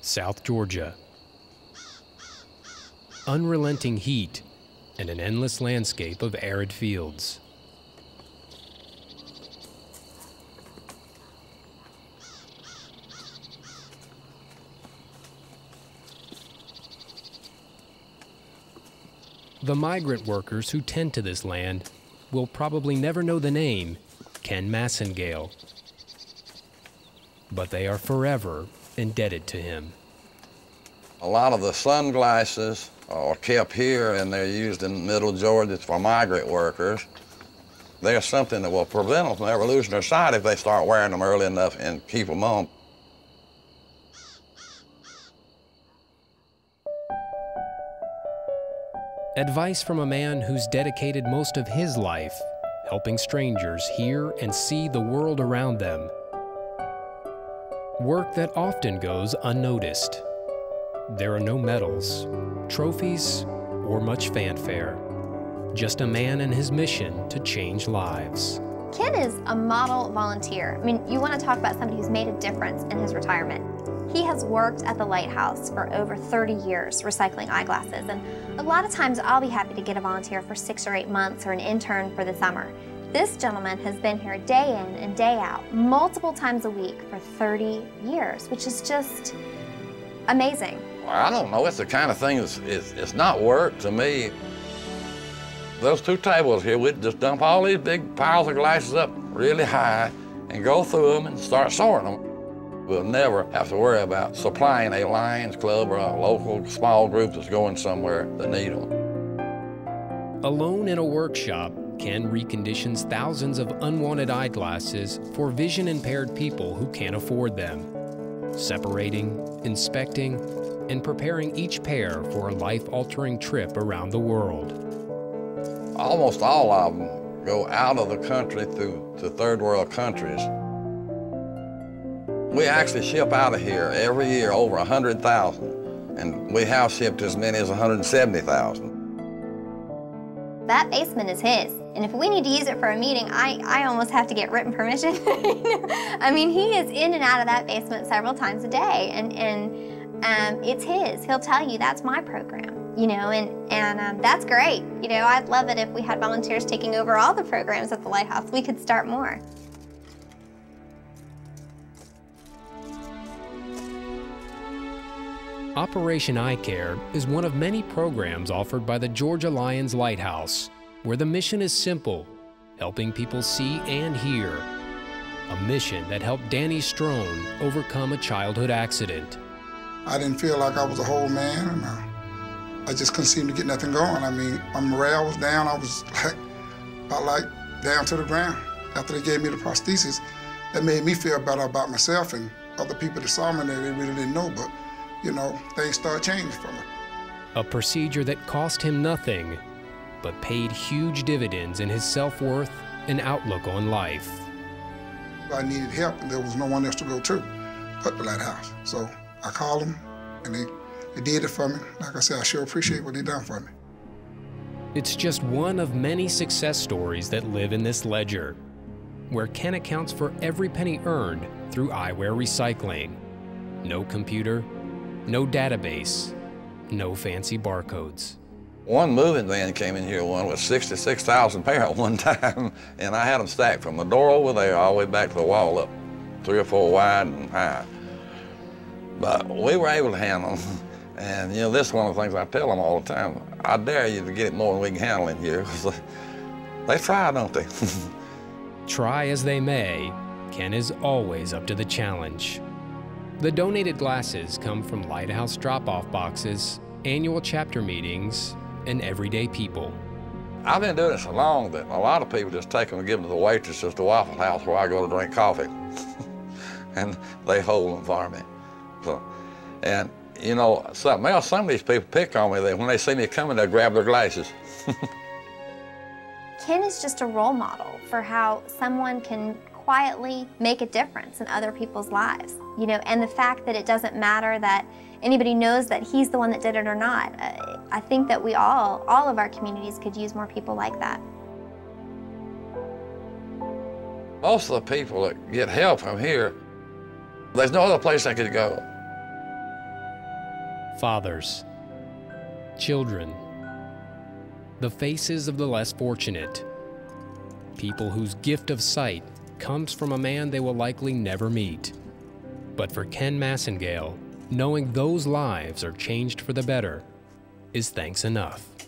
South Georgia. Unrelenting heat and an endless landscape of arid fields. The migrant workers who tend to this land will probably never know the name Ken Massingale, but they are forever indebted to him. A lot of the sunglasses are kept here and they're used in Middle Georgia for migrant workers. There's something that will prevent them from ever losing their sight if they start wearing them early enough and keep them on. Advice from a man who's dedicated most of his life helping strangers hear and see the world around them. Work that often goes unnoticed. There are no medals, trophies, or much fanfare. Just a man and his mission to change lives. Ken is a model volunteer. I mean, you want to talk about somebody who's made a difference in his retirement. He has worked at the lighthouse for over 30 years recycling eyeglasses, and a lot of times I'll be happy to get a volunteer for 6 or 8 months or an intern for the summer. This gentleman has been here day in and day out, multiple times a week for 30 years, which is just amazing. I don't know, it's the kind of thing it's not work to me. Those 2 tables here, we'd just dump all these big piles of glasses up really high and go through them and start sorting them. We'll never have to worry about supplying a Lions Club or a local small group that's going somewhere that need them. Alone in a workshop, Ken reconditions thousands of unwanted eyeglasses for vision-impaired people who can't afford them, separating, inspecting, and preparing each pair for a life-altering trip around the world. Almost all of them go out of the country to third world countries. We actually ship out of here every year over 100,000, and we have shipped as many as 170,000. That basement is his, and if we need to use it for a meeting, I almost have to get written permission. I mean, he is in and out of that basement several times a day, and it's his. He'll tell you, that's my program, you know, and that's great. You know, I'd love it if we had volunteers taking over all the programs at the Lighthouse. We could start more. Operation Eye Care is one of many programs offered by the Georgia Lions Lighthouse, where the mission is simple, helping people see and hear. A mission that helped Danny Strone overcome a childhood accident. I didn't feel like I was a whole man, and I just couldn't seem to get nothing going. I mean, my morale was down. I was about down to the ground. After they gave me the prosthesis, that made me feel better about myself, and other people that saw me there, they really didn't know, but you know, things started changing for me. A procedure that cost him nothing, but paid huge dividends in his self-worth and outlook on life. I needed help, and there was no one else to go to but the Lighthouse. So I called them, and they did it for me. Like I said, I sure appreciate what they done for me. It's just one of many success stories that live in this ledger, where Ken accounts for every penny earned through eyewear recycling. No computer, no database, no fancy barcodes. One moving van came in here with 66,000 pair at one time, and I had them stacked from the door over there all the way back to the wall up, 3 or 4 wide and high. But we were able to handle them, and you know, this is one of the things I tell them all the time. I dare you to get it more than we can handle in here, because they try, don't they? Try as they may, Ken is always up to the challenge. The donated glasses come from Lighthouse drop-off boxes, annual chapter meetings, and everyday people. I've been doing it so long that a lot of people just take them and give them to the waitresses at the Waffle House where I go to drink coffee. And they hold them for me. So, and you know, something else, some of these people pick on me. When they see me coming, they'll grab their glasses. Ken is just a role model for how someone can quietly make a difference in other people's lives, you know, and the fact that it doesn't matter that anybody knows that he's the one that did it or not. I think that we all of our communities could use more people like that. Most of the people that get help from here, there's no other place they could go. fathers, children, the faces of the less fortunate, people whose gift of sight comes from a man they will likely never meet. But for Ken Massingale, knowing those lives are changed for the better is thanks enough.